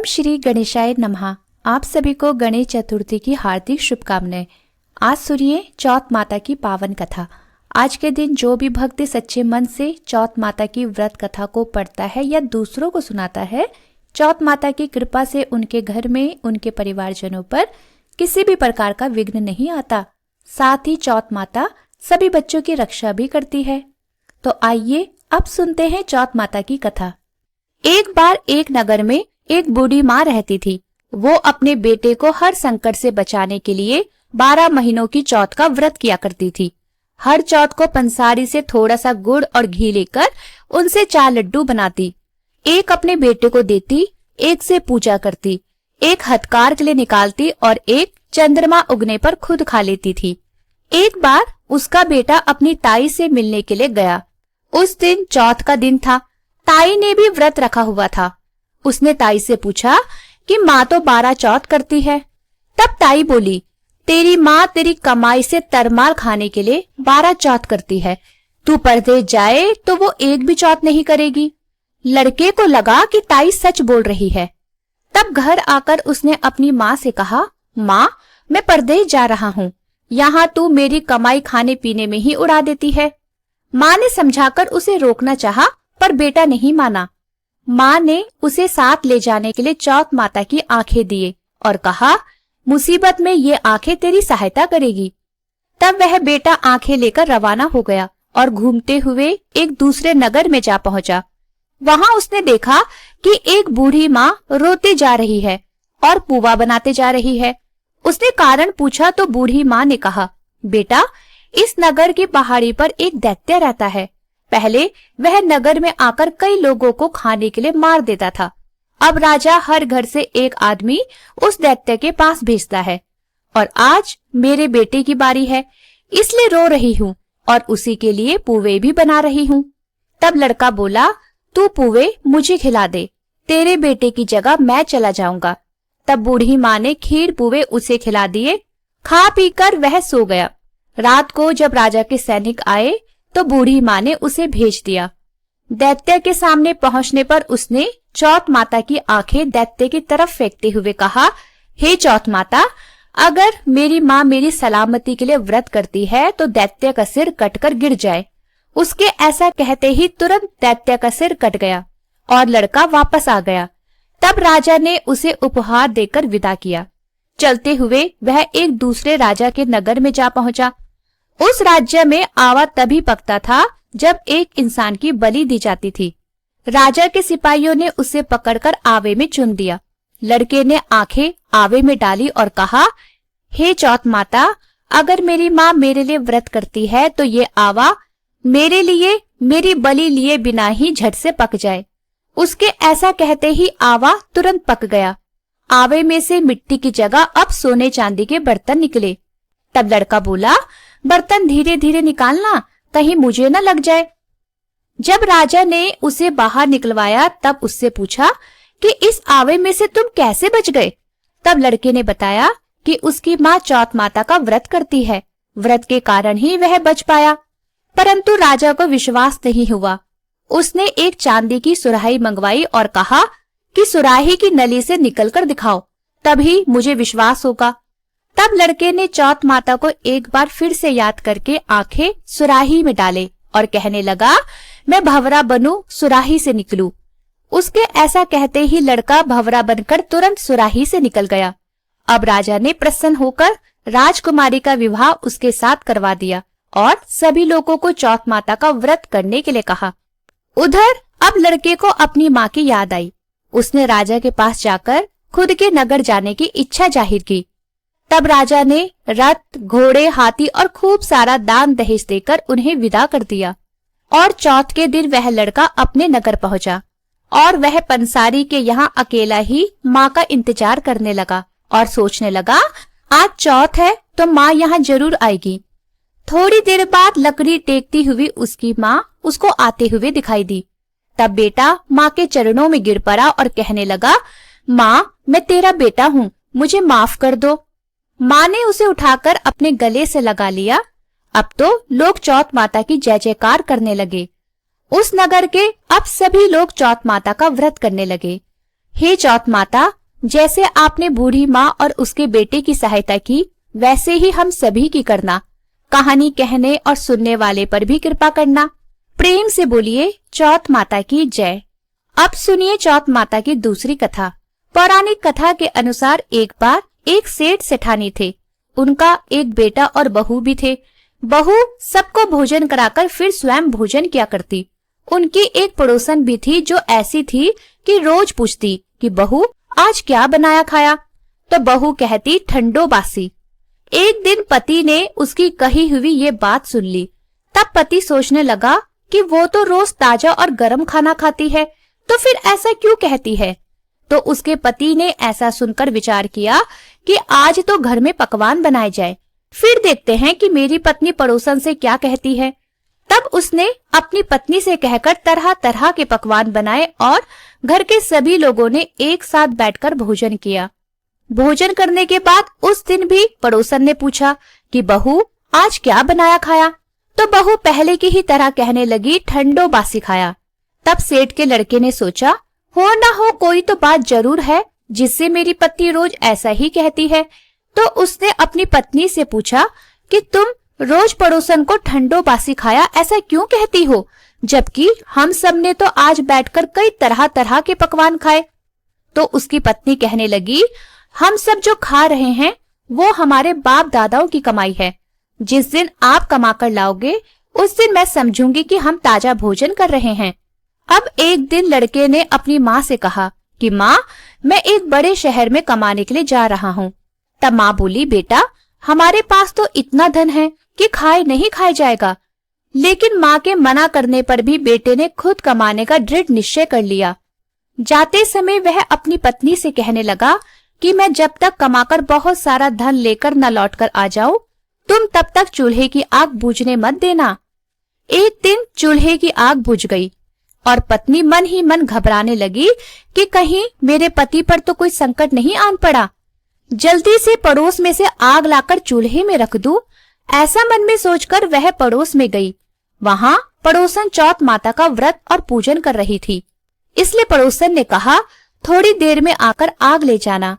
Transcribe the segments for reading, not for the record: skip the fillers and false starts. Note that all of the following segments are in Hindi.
ओम श्री गणेशाय नमः। आप सभी को गणेश चतुर्थी की हार्दिक शुभकामनाएं। आज सुनिए चौथ माता की पावन कथा। आज के दिन जो भी भक्त सच्चे मन से चौथ माता की व्रत कथा को पढ़ता है या दूसरों को सुनाता है, चौथ माता की कृपा से उनके घर में, उनके परिवारजनों पर किसी भी प्रकार का विघ्न नहीं आता। साथ ही चौथ माता सभी बच्चों की रक्षा भी करती है। तो आइए अब सुनते हैं चौथ माता की कथा। एक बार एक नगर में एक बूढ़ी माँ रहती थी। वो अपने बेटे को हर संकट से बचाने के लिए 12 महीनों की चौथ का व्रत किया करती थी। हर चौथ को पंसारी से थोड़ा सा गुड़ और घी लेकर उनसे 4 लड्डू बनाती। एक अपने बेटे को देती, एक से पूजा करती, एक हथकार के लिए निकालती और एक चंद्रमा उगने पर खुद खा लेती थी। एक बार उसका बेटा अपनी ताई से मिलने के लिए गया। उस दिन चौथ का दिन था। ताई ने भी व्रत रखा हुआ था। उसने ताई से पूछा कि माँ तो 12 चौथ करती है। तब ताई बोली, तेरी माँ तेरी कमाई से तरमाल खाने के लिए 12 चौथ करती है। तू परदेश जाए तो वो एक भी चौथ नहीं करेगी। लड़के को लगा कि ताई सच बोल रही है। तब घर आकर उसने अपनी माँ से कहा, माँ मैं परदेश जा रहा हूँ, यहाँ तू मेरी कमाई खाने पीने में ही उड़ा देती है। माँ ने समझाकर उसे रोकना चाहा, पर बेटा नहीं माना। माँ ने उसे साथ ले जाने के लिए चौथ माता की आंखें दिए और कहा, मुसीबत में ये आंखें तेरी सहायता करेगी। तब वह बेटा आंखें लेकर रवाना हो गया और घूमते हुए एक दूसरे नगर में जा पहुंचा। वहां उसने देखा कि एक बूढ़ी माँ रोते जा रही है और पुआ बनाते जा रही है। उसने कारण पूछा तो बूढ़ी माँ ने कहा, बेटा इस नगर की पहाड़ी पर एक दैत्य रहता है। पहले वह नगर में आकर कई लोगों को खाने के लिए मार देता था। अब राजा हर घर से एक आदमी उस दैत्य के पास भेजता है और आज मेरे बेटे की बारी है, इसलिए रो रही हूँ और उसी के लिए पुए भी बना रही हूँ। तब लड़का बोला, तू पुए मुझे खिला दे, तेरे बेटे की जगह मैं चला जाऊंगा। तब बूढ़ी माँ ने खीर पुए उसे खिला दिए। खा पीकर वह सो गया। रात को जब राजा के सैनिक आए तो बूढ़ी माँ ने उसे भेज दिया। दैत्य के सामने पहुंचने पर उसने चौथ माता की आंखें दैत्य की तरफ फेंकते हुए कहा, हे चौथ माता, अगर मेरी माँ मेरी सलामती के लिए व्रत करती है तो दैत्य का सिर कटकर गिर जाए। उसके ऐसा कहते ही तुरंत दैत्य का सिर कट गया और लड़का वापस आ गया। तब राजा ने उसे उपहार देकर विदा किया। चलते हुए वह एक दूसरे राजा के नगर में जा पहुंचा। उस राज्य में आवा तभी पकता था जब एक इंसान की बलि दी जाती थी। राजा के सिपाहियों ने उसे पकड़कर आवे में चुन दिया। लड़के ने आंखें आवे में डाली और कहा, हे चौथ माता, अगर मेरी माँ मेरे लिए व्रत करती है तो ये आवा मेरे लिए मेरी बलि लिए बिना ही झट से पक जाए। उसके ऐसा कहते ही आवा तुरंत पक गया। आवे में से मिट्टी की जगह अब सोने चांदी के बर्तन निकले। तब लड़का बोला, बर्तन धीरे धीरे निकालना, कहीं मुझे न लग जाए। जब राजा ने उसे बाहर निकलवाया तब उससे पूछा कि इस आवे में से तुम कैसे बच गए। तब लड़के ने बताया कि उसकी माँ चौथ माता का व्रत करती है, व्रत के कारण ही वह बच पाया। परंतु राजा को विश्वास नहीं हुआ। उसने एक चांदी की सुराही मंगवाई और कहा कि सुराही की नली से निकलकर दिखाओ, तभी मुझे विश्वास होगा। तब लड़के ने चौथ माता को एक बार फिर से याद करके आंखें सुराही में डाले और कहने लगा, मैं भंवरा बनूं, सुराही से निकलूं। उसके ऐसा कहते ही लड़का भंवरा बनकर तुरंत सुराही से निकल गया। अब राजा ने प्रसन्न होकर राजकुमारी का विवाह उसके साथ करवा दिया और सभी लोगों को चौथ माता का व्रत करने के लिए कहा। उधर अब लड़के को अपनी माँ की याद आई। उसने राजा के पास जाकर खुद के नगर जाने की इच्छा जाहिर की। तब राजा ने रथ, घोड़े, हाथी और खूब सारा दान दहेज देकर उन्हें विदा कर दिया और चौथ के दिन वह लड़का अपने नगर पहुंचा और वह पंसारी के यहाँ अकेला ही माँ का इंतजार करने लगा और सोचने लगा, आज चौथ है तो माँ यहाँ जरूर आएगी। थोड़ी देर बाद लकड़ी टेकती हुई उसकी माँ उसको आते हुए दिखाई दी। तब बेटा माँ के चरणों में गिर पड़ा और कहने लगा, माँ मैं तेरा बेटा हूँ, मुझे माफ कर दो। माँ ने उसे उठाकर अपने गले से लगा लिया। अब तो लोग चौथ माता की जय जयकार करने लगे। उस नगर के अब सभी लोग चौथ माता का व्रत करने लगे। हे चौथ माता, जैसे आपने बूढ़ी माँ और उसके बेटे की सहायता की, वैसे ही हम सभी की करना। कहानी कहने और सुनने वाले पर भी कृपा करना। प्रेम से बोलिए चौथ माता की जय। अब सुनिए चौथ माता की दूसरी कथा। पौराणिक कथा के अनुसार एक बार एक सेठ सेठानी थे। उनका एक बेटा और बहू भी थे। बहू सबको भोजन कराकर फिर स्वयं भोजन किया करती। उनकी एक पड़ोसन भी थी जो ऐसी थी कि रोज पूछती कि बहू आज क्या बनाया खाया, तो बहू कहती ठंडो बासी। एक दिन पति ने उसकी कही हुई ये बात सुन ली। तब पति सोचने लगा कि वो तो रोज ताजा और गर्म खाना खाती है, तो फिर ऐसा क्यों कहती है। तो उसके पति ने ऐसा सुनकर विचार किया कि आज तो घर में पकवान बनाए जाए, फिर देखते हैं कि मेरी पत्नी पड़ोसन से क्या कहती है। तब उसने अपनी पत्नी से कहकर तरह तरह के पकवान बनाए और घर के सभी लोगों ने एक साथ बैठकर भोजन किया। भोजन करने के बाद उस दिन भी पड़ोसन ने पूछा कि बहू आज क्या बनाया खाया, तो बहू पहले की ही तरह कहने लगी ठंडो बासी खाया। तब सेठ के लड़के ने सोचा हो ना हो कोई तो बात जरूर है जिससे मेरी पत्नी रोज ऐसा ही कहती है। तो उसने अपनी पत्नी से पूछा कि तुम रोज पड़ोसन को ठंडो बासी खाया ऐसा क्यों कहती हो, जबकि हम सब ने तो आज बैठकर कई तरह तरह के पकवान खाए। तो उसकी पत्नी कहने लगी हम सब जो खा रहे हैं वो हमारे बाप दादाओं की कमाई है। जिस दिन आप कमा कर लाओगे उस दिन मैं समझूंगी कि हम ताजा भोजन कर रहे हैं। अब एक दिन लड़के ने अपनी माँ से कहा कि माँ मैं एक बड़े शहर में कमाने के लिए जा रहा हूँ। तब माँ बोली बेटा हमारे पास तो इतना धन है कि खाए नहीं खाए जाएगा। लेकिन माँ के मना करने पर भी बेटे ने खुद कमाने का दृढ़ निश्चय कर लिया। जाते समय वह अपनी पत्नी से कहने लगा कि मैं जब तक कमाकर बहुत सारा धन लेकर न लौट कर आ जाऊं, तुम तब तक चूल्हे की आग बुझने मत देना। एक दिन चूल्हे की आग बुझ गई और पत्नी मन ही मन घबराने लगी कि कहीं मेरे पति पर तो कोई संकट नहीं आन पड़ा। जल्दी से पड़ोस में से आग लाकर चूल्हे में रख दूं, ऐसा मन में सोचकर वह पड़ोस में गई। वहां पड़ोसन चौथ माता का व्रत और पूजन कर रही थी, इसलिए पड़ोसन ने कहा थोड़ी देर में आकर आग ले जाना।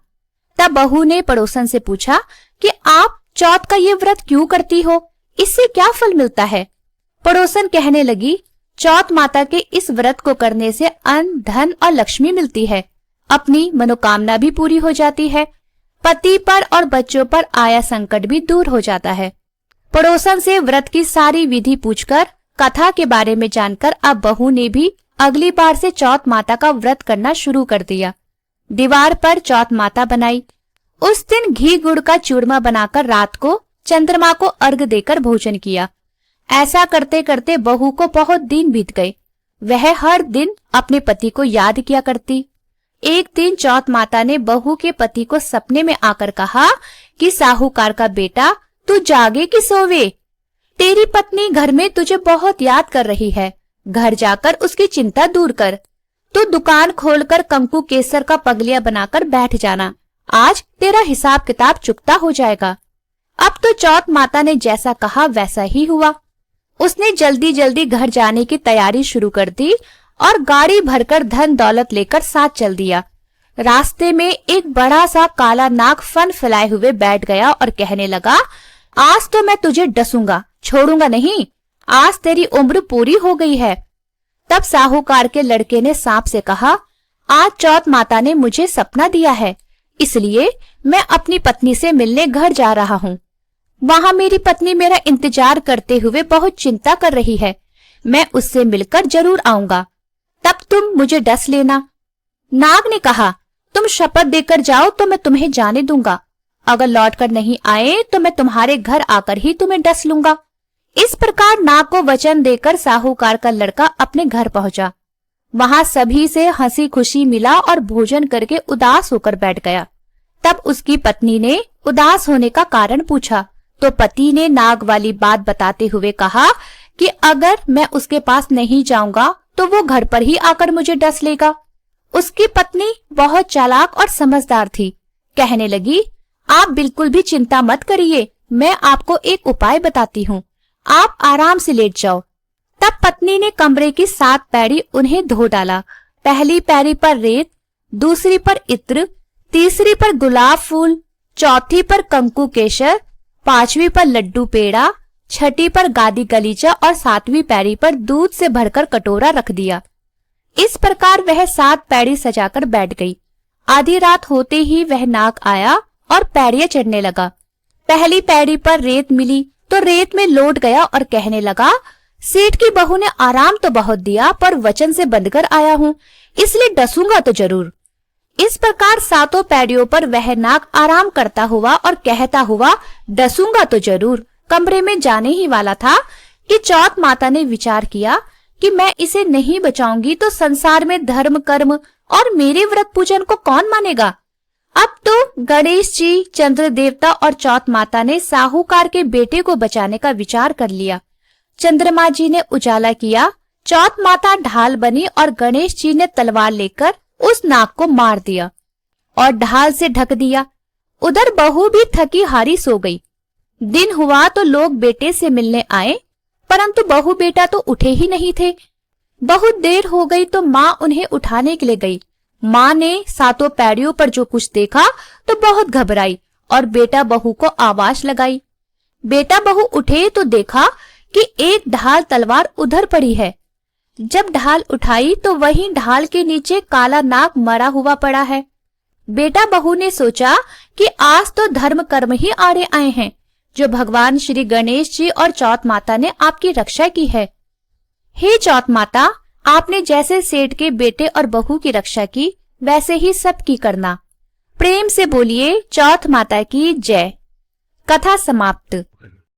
तब बहू ने पड़ोसन से पूछा कि आप चौथ का ये व्रत क्यों करती हो, इससे क्या फल मिलता है। पड़ोसन कहने लगी चौथ माता के इस व्रत को करने से अन्न धन और लक्ष्मी मिलती है, अपनी मनोकामना भी पूरी हो जाती है, पति पर और बच्चों पर आया संकट भी दूर हो जाता है। पड़ोसन से व्रत की सारी विधि पूछकर कथा के बारे में जानकर अब बहू ने भी अगली बार से चौथ माता का व्रत करना शुरू कर दिया। दीवार पर चौथ माता बनाई। उस दिन घी गुड़ का चूरमा बनाकर रात को चंद्रमा को अर्घ देकर भोजन किया। ऐसा करते करते बहू को बहुत दिन बीत गए। वह हर दिन अपने पति को याद किया करती। एक दिन चौथ माता ने बहू के पति को सपने में आकर कहा कि साहूकार का बेटा तू जागे कि सोवे, तेरी पत्नी घर में तुझे बहुत याद कर रही है, घर जाकर उसकी चिंता दूर कर। तू दुकान खोलकर कंकु केसर का पगलिया बनाकर बैठ जाना, आज तेरा हिसाब किताब चुकता हो जाएगा। अब तो चौथ माता ने जैसा कहा वैसा ही हुआ। उसने जल्दी जल्दी घर जाने की तैयारी शुरू कर दी और गाड़ी भरकर धन दौलत लेकर साथ चल दिया। रास्ते में एक बड़ा सा काला नाग फन फैलाए हुए बैठ गया और कहने लगा आज तो मैं तुझे डसूंगा, छोड़ूंगा नहीं, आज तेरी उम्र पूरी हो गई है। तब साहूकार के लड़के ने सांप से कहा आज चौथ माता ने मुझे सपना दिया है, इसलिए मैं अपनी पत्नी से मिलने घर जा रहा हूँ। वहां मेरी पत्नी मेरा इंतजार करते हुए बहुत चिंता कर रही है, मैं उससे मिलकर जरूर आऊंगा, तब तुम मुझे डस लेना। नाग ने कहा तुम शपथ देकर जाओ तो मैं तुम्हें जाने दूंगा, अगर लौटकर नहीं आए तो मैं तुम्हारे घर आकर ही तुम्हें डस लूंगा। इस प्रकार नाग को वचन देकर साहूकार का लड़का अपने घर पहुंचा। वहां सभी से हंसी खुशी मिला और भोजन करके उदास होकर बैठ गया। तब उसकी पत्नी ने उदास होने का कारण पूछा तो पति ने नाग वाली बात बताते हुए कहा कि अगर मैं उसके पास नहीं जाऊंगा तो वो घर पर ही आकर मुझे डस लेगा। उसकी पत्नी बहुत चालाक और समझदार थी, कहने लगी आप बिल्कुल भी चिंता मत करिए, मैं आपको एक उपाय बताती हूँ, आप आराम से लेट जाओ। तब पत्नी ने कमरे की 7 पैड़ी उन्हें धो डाला। पहली पैड़ी पर रेत, दूसरी पर इत्र, तीसरी पर गुलाब फूल, चौथी पर कंकु केशर, पांचवी पर लड्डू पेड़ा, छठी पर गादी गलीचा और सातवीं पैड़ी पर दूध से भरकर कटोरा रख दिया। इस प्रकार वह 7 पैड़ी सजाकर बैठ गई। आधी रात होते ही वह नाग आया और पैड़ियां चढ़ने लगा। पहली पैड़ी पर रेत मिली तो रेत में लौट गया और कहने लगा, सेठ की बहू ने आराम तो बहुत दिया पर वचन से बंधकर आया हूँ, इसलिए डसूंगा तो जरूर। इस प्रकार 7 पैड़ियों पर वह नाग आराम करता हुआ और कहता हुआ डसूंगा तो जरूर कमरे में जाने ही वाला था कि चौथ माता ने विचार किया कि मैं इसे नहीं बचाऊंगी तो संसार में धर्म कर्म और मेरे व्रत पूजन को कौन मानेगा। अब तो गणेश जी, चंद्र देवता और चौथ माता ने साहूकार के बेटे को बचाने का विचार कर लिया। चंद्रमा जी ने उजाला किया, चौथ माता ढाल बनी और गणेश जी ने तलवार लेकर उस नाग को मार दिया और ढाल से ढक दिया। उधर बहू भी थकी हारी सो गई। दिन हुआ तो लोग बेटे से मिलने आए, परंतु बहू बेटा तो उठे ही नहीं थे। बहुत देर हो गई तो माँ उन्हें उठाने के लिए गई। माँ ने 7 पैड़ियों पर जो कुछ देखा तो बहुत घबराई और बेटा बहू को आवाज लगाई। बेटा बहू उठे तो देखा कि एक ढाल तलवार उधर पड़ी है। जब ढाल उठाई तो वहीं ढाल के नीचे काला नाग मरा हुआ पड़ा है। बेटा बहू ने सोचा कि आज तो धर्म कर्म ही आड़े आए हैं, जो भगवान श्री गणेश जी और चौथ माता ने आपकी रक्षा की है। हे चौथ माता, आपने जैसे सेठ के बेटे और बहू की रक्षा की वैसे ही सबकी करना। प्रेम से बोलिए चौथ माता की जय। कथा समाप्त।